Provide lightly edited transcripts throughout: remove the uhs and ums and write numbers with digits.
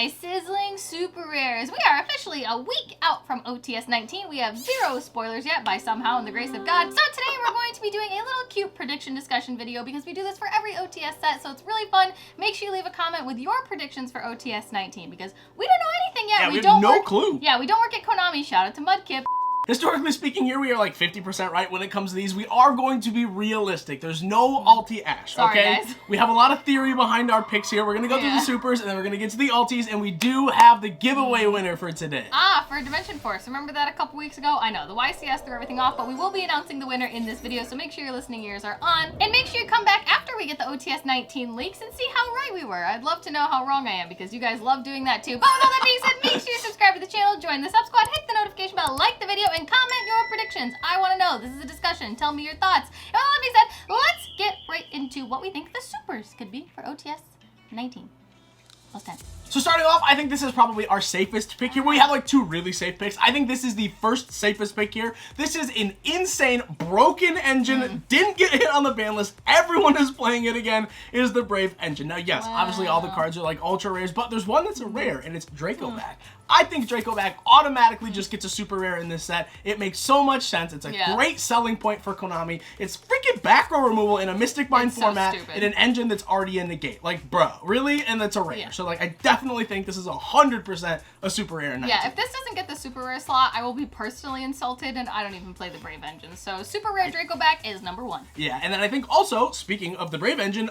my sizzling super rares. We are officially a week out from OTS 19. We have 0 spoilers yet by somehow in the grace of God. So today we're going to be doing a little cute prediction discussion video because we do this for every OTS set, so it's really fun. Make sure you leave a comment with your predictions for OTS 19 because we don't know anything yet. Yeah, we have no clue. Yeah, we don't work at Konami. Shout out to Mudkip. Historically speaking, here we are like 50% right when it comes to these. We are going to be realistic. There's no ulti Ash, Sorry, okay? guys. We have a lot of theory behind our picks here. We're going to go through the supers, and then we're going to get to the ultis, and we do have the giveaway winner for today. For Dimension Force. Remember that a couple weeks ago? I know, the YCS threw everything off, but we will be announcing the winner in this video, so make sure your listening ears are on. And make sure you come back after we get the OTS 19 leaks and see how right we were. I'd love to know how wrong I am, because you guys love doing that too. But with all that being said, make sure you subscribe to the channel, join the sub squad, hit the notification bell, like the video, and comment your predictions. I want to know. This is a discussion. Tell me your thoughts. And with all that being said, let's get right into what we think the supers could be for OTS 19. Plus 10. So starting off, I think this is probably our safest pick here. We have like 2 really safe picks. I think this is the first safest pick here. This is an insane, broken engine. Didn't get hit on the ban list. Everyone is playing it again. It is the Brave engine. Now, yes, obviously all the cards are like ultra rares, but there's one that's a rare, and it's Draco Back. I think Draco Back automatically just gets a super rare in this set. It makes so much sense. It's a great selling point for Konami. It's freaking back row removal in a Mystic Mine format in an engine that's already in the gate. Like, bro, really? And that's a rare. So, like, I definitely think this is 100% a super rare in 19. Yeah, if this doesn't get the super rare slot, I will be personally insulted, and I don't even play the Brave engine. So, super rare Draco Back is #1. Yeah, and then I think also, speaking of the Brave engine,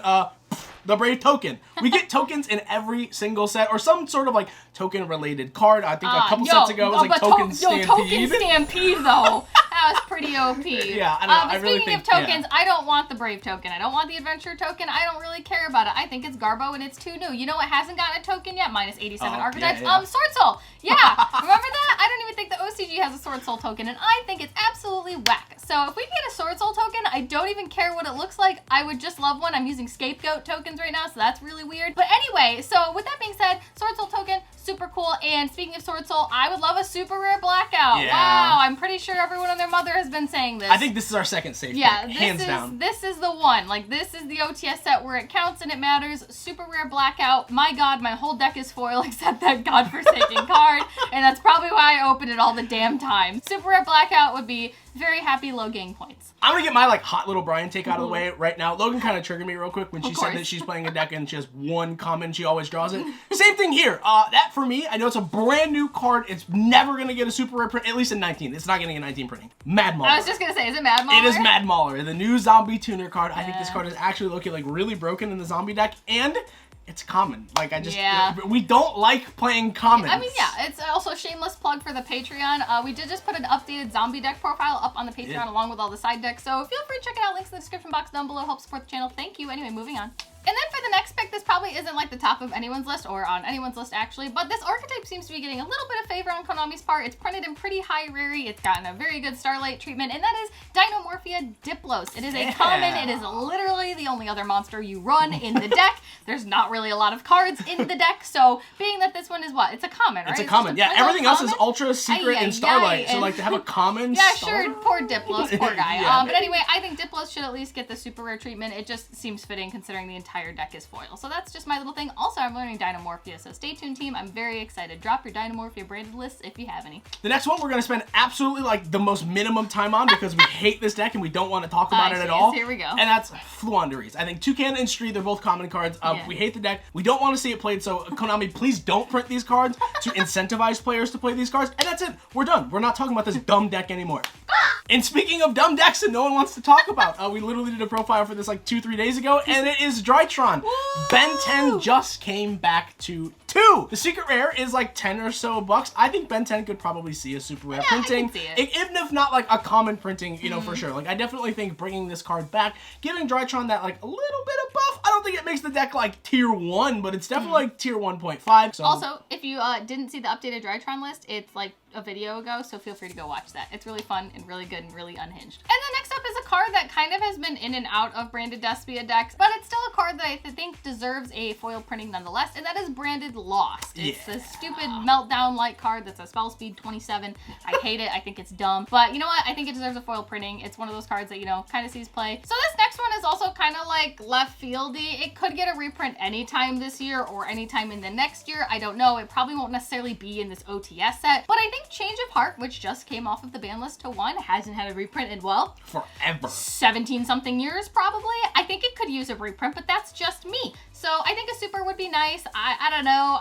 the Brave token. We get tokens in every single set, or some sort of like token related card. I think a couple sets ago it was like Token Stampede. Token Stampede though. That was pretty OP. Yeah, I don't know. But speaking of tokens, I don't want the Brave token. I don't want the Adventure token. I don't really care about it. I think it's Garbo and it's too new. You know what hasn't gotten a token yet? Minus 87 archetypes. SWORDSOUL. Yeah, remember that? I don't even think the OCG has a SWORDSOUL token, and I think it's absolutely whack. So if we get a SWORDSOUL token, I don't even care what it looks like. I would just love one. I'm using Scapegoat tokens right now, so that's really weird. But anyway, so with that being said, SWORDSOUL token, super cool. And speaking of SWORDSOUL, I would love a super rare Blackout. Yeah. Wow, I'm pretty sure everyone and their mother has been saying this. I think this is our second safe pick, hands down. This is the one. Like, this is the OTS set where it counts and it matters. Super rare Blackout. My god, my whole deck is foil except that godforsaken card. And that's probably why I open it all the damn time. Super rare Blackout would be very happy, low gain points. I'm gonna get my like hot little Brian take out of the way right now. Logan kind of triggered me real quick when she said that she's playing a deck and she has one common, she always draws it. Same thing here. That for me, I know it's a brand new card. It's never gonna get a super rare print, at least in 19. It's not getting a 19 printing. Mad Mauler. I was just gonna say, is it Mad Mauler? It is Mad Mauler, the new zombie tuner card. I think this card is actually looking like really broken in the zombie deck, and it's common. Like, I just, we don't like playing commons. I mean, yeah, it's also a shameless plug for the Patreon. We did just put an updated zombie deck profile up on the Patreon along with all the side decks, so feel free to check it out. Links in the description box down below. Help support the channel. Thank you. Anyway, moving on. And then for the next pick, this probably isn't like the top of anyone's list, or on anyone's list actually, but this archetype seems to be getting a little bit of favor on Konami's part. It's printed in pretty high rarity. It's gotten a very good Starlight treatment, and that is Dinomorphia Diplos. It is a common. It is literally the only other monster you run in the deck. There's not really a lot of cards in the deck, so being that this one is what? It's a common, right? It's a common. Yeah, everything else is Ultra, Secret, and Starlight, so like to have a common sure, poor Diplos, poor guy. But anyway, I think Diplos should at least get the super rare treatment. It just seems fitting considering the entire deck is foil. So that's just my little thing. Also, I'm learning Dinomorphia, so stay tuned, team. I'm very excited. Drop your Dinomorphia branded lists if you have any. The next one we're going to spend absolutely like the most minimum time on because we hate this deck and we don't want to talk about it at all. Here we go. And that's Fluandereeze. I think Toucan and Stree, they're both common cards. We hate the deck. We don't want to see it played, so Konami, please don't print these cards to incentivize players to play these cards. And that's it. We're done. We're not talking about this dumb deck anymore. And speaking of dumb decks that no one wants to talk about, we literally did a profile for this like 2-3 days ago, and it is Drytron. Woo! Ben 10 just came back to 2. The secret rare is like 10 or so bucks. I think Ben 10 could probably see a super rare printing. I can see it. Even if not like a common printing, you know, for sure. Like, I definitely think bringing this card back, giving Drytron that like a little bit of buff, I don't think it makes the deck like tier 1, but it's definitely like tier 1.5. So. Also, if you didn't see the updated Drytron list, it's like a video ago, so feel free to go watch that. It's really fun and really good and really unhinged. And then next up is a card that kind of has been in and out of branded Despia decks, but it's still a card that I think deserves a foil printing nonetheless, and that is branded Lost. It's a stupid meltdown-like card that's a spell speed 27. I hate it. I think it's dumb. But you know what? I think it deserves a foil printing. It's one of those cards that, you know, kind of sees play. So this next one is also kind of like left fieldy, it could get a reprint anytime this year or anytime in the next year. I don't know. It probably won't necessarily be in this OTS set, but I think Change of Heart, which just came off of the ban list to 1, hasn't had a reprint in, well, forever. 17 something years probably. I think it could use a reprint, but that's just me. So I think a super would be nice. I don't know.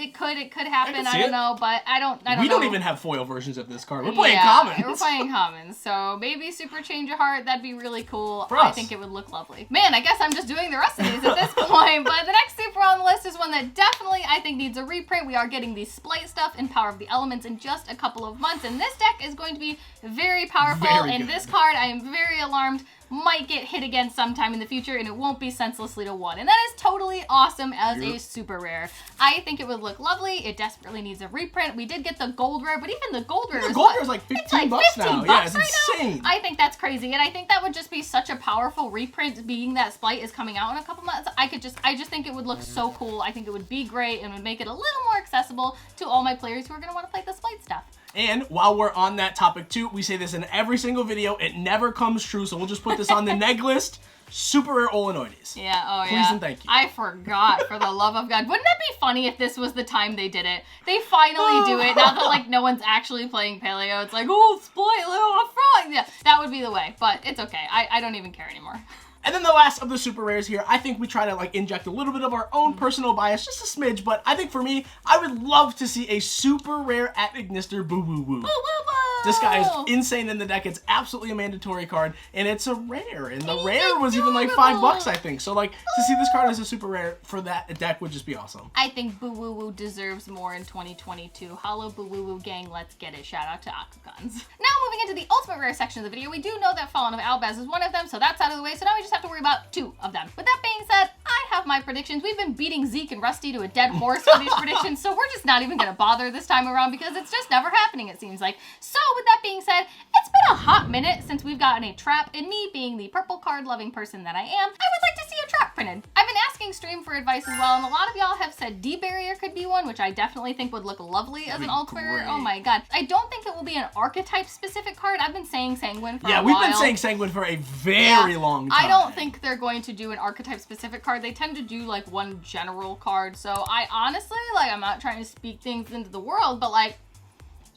It could happen. I don't know, but I don't know. We don't even have foil versions of this card. We're playing commons. We're playing commons. So maybe super Change of Heart. That'd be really cool. I think it would look lovely. Man, I guess I'm just doing the rest of these at this point. But the next super on the list is one that definitely I think needs a reprint. We are getting the Splice stuff in Power of the Elements in just a couple of months, and this deck is going to be very powerful. And this card, I am very alarmed, might get hit again sometime in the future, and it won't be senselessly to 1. And that is totally awesome as a super rare. I think it would look lovely. It desperately needs a reprint. We did get the gold rare, but even the gold rare is like 15 bucks now. Yeah, it's insane. I think that's crazy, and I think that would just be such a powerful reprint, being that Splice is coming out in a couple months. I just think it would look so cool. I think it would be great and would make it a little more accessible to all my players who are going to want to play the Splice stuff. And while we're on that topic too, we say this in every single video. It never comes true, so we'll just put this on the neg list. Super rare Olenoides. Yeah, Please and thank you. I forgot, for the love of God. Wouldn't that be funny if this was the time they did it? They finally do it, now that, like, no one's actually playing Paleo. It's like, oh, spoil, oh, fraud. Yeah, that would be the way, but it's okay. I don't even care anymore. And then the last of the super rares here, I think we try to like inject a little bit of our own personal bias, just a smidge, but I think for me, I would love to see a super rare at Ignister Boo Woo Woo. Boo Woo Woo! This guy is insane in the deck. It's absolutely a mandatory card, and it's a rare, and the rare was even like $5, I think. So like, to see this card as a super rare for that deck would just be awesome. I think Boo Woo Woo deserves more in 2022. Hollow Boo Woo Woo gang, let's get it. Shout out to Akugans. Now moving into the ultimate rare section of the video, we do know that Fallen of Albaz is one of them, so that's out of the way. So now we just have to worry about 2 of them. With that being said, I have my predictions. We've been beating Zeke and Rusty to a dead horse for these predictions, so we're just not even gonna bother this time around because it's just never happening, it seems like. So with that being said, it's been a hot minute since we've gotten a trap, and me being the purple card loving person that I am, I would like to see a trap printed. I've been asking stream for advice as well, and a lot of y'all have said D-Barrier could be one, which I definitely think would look lovely as an ultimate rare. Oh my god. I don't think it will be an archetype specific card. I've been saying Sanguine for a while. Yeah, we've been saying Sanguine for a very long time. I don't think they're going to do an archetype specific card. They tend to do like one general card, so I honestly, like, I'm not trying to speak things into the world, but like,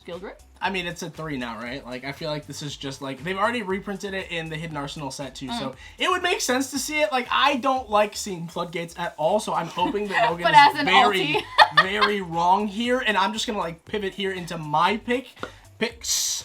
Skilled Grip? I mean, it's a 3 now, right? Like, I feel like this is just like, they've already reprinted it in the Hidden Arsenal set too, so it would make sense to see it. Like, I don't like seeing Floodgates at all, so I'm hoping that Logan is very wrong here, and I'm just gonna like pivot here into my picks.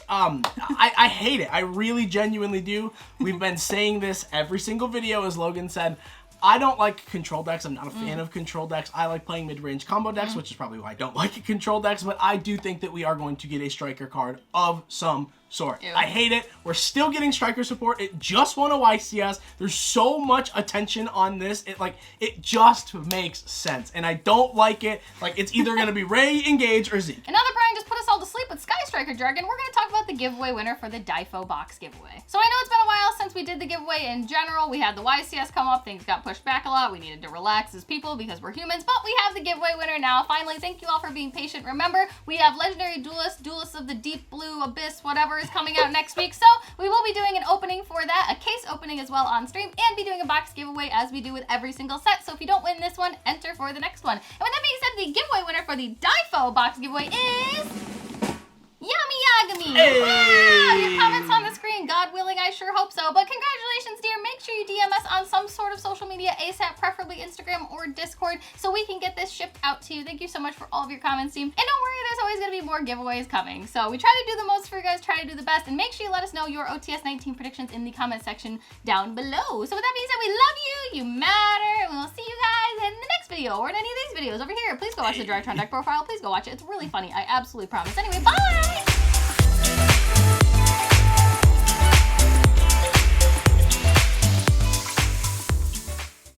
I hate it. I really genuinely do. We've been saying this every single video, as Logan said. I don't like control decks. I'm not a fan of control decks. I like playing mid-range combo decks, which is probably why I don't like control decks, but I do think that we are going to get a striker card of some sort. I hate it. We're still getting striker support. It just won a YCS. There's so much attention on this. It just makes sense, and I don't like it. Like, it's either going to be Ray, Engage, or Zeke. And now that Brian just put us all to sleep with Sky Striker Jargon, we're going to talk about the giveaway winner for the Difo box giveaway. So I know it's been a while since we did the giveaway in general. We had the YCS come up. Things got pushed back a lot. We needed to relax as people because we're humans, but we have the giveaway winner now. Finally, thank you all for being patient. Remember, we have Legendary Duelist, Duelist of the Deep Blue Abyss, whatever is coming out next week, so we will be doing an opening for that, a case opening as well on stream, and be doing a box giveaway as we do with every single set. So if you don't win this one, enter for the next one. And with that being said, the giveaway winner for the Difo box giveaway is Yummy Yagami! Hey! Wow, your comments on the screen. God willing, I sure hope so. But congratulations, dear. Make sure you DM us on some sort of social media ASAP, preferably Instagram or Discord, so we can get this shipped out to you. Thank you so much for all of your comments, team. And don't worry, there's always going to be more giveaways coming. So we try to do the most for you guys, try to do the best, and make sure you let us know your OTS 19 predictions in the comment section down below. So with that being said, we love you, you matter, and we'll see you guys in the next video or in any of these videos over here. Please go watch the Drytron deck profile. Please go watch it. It's really funny. I absolutely promise. Anyway, bye!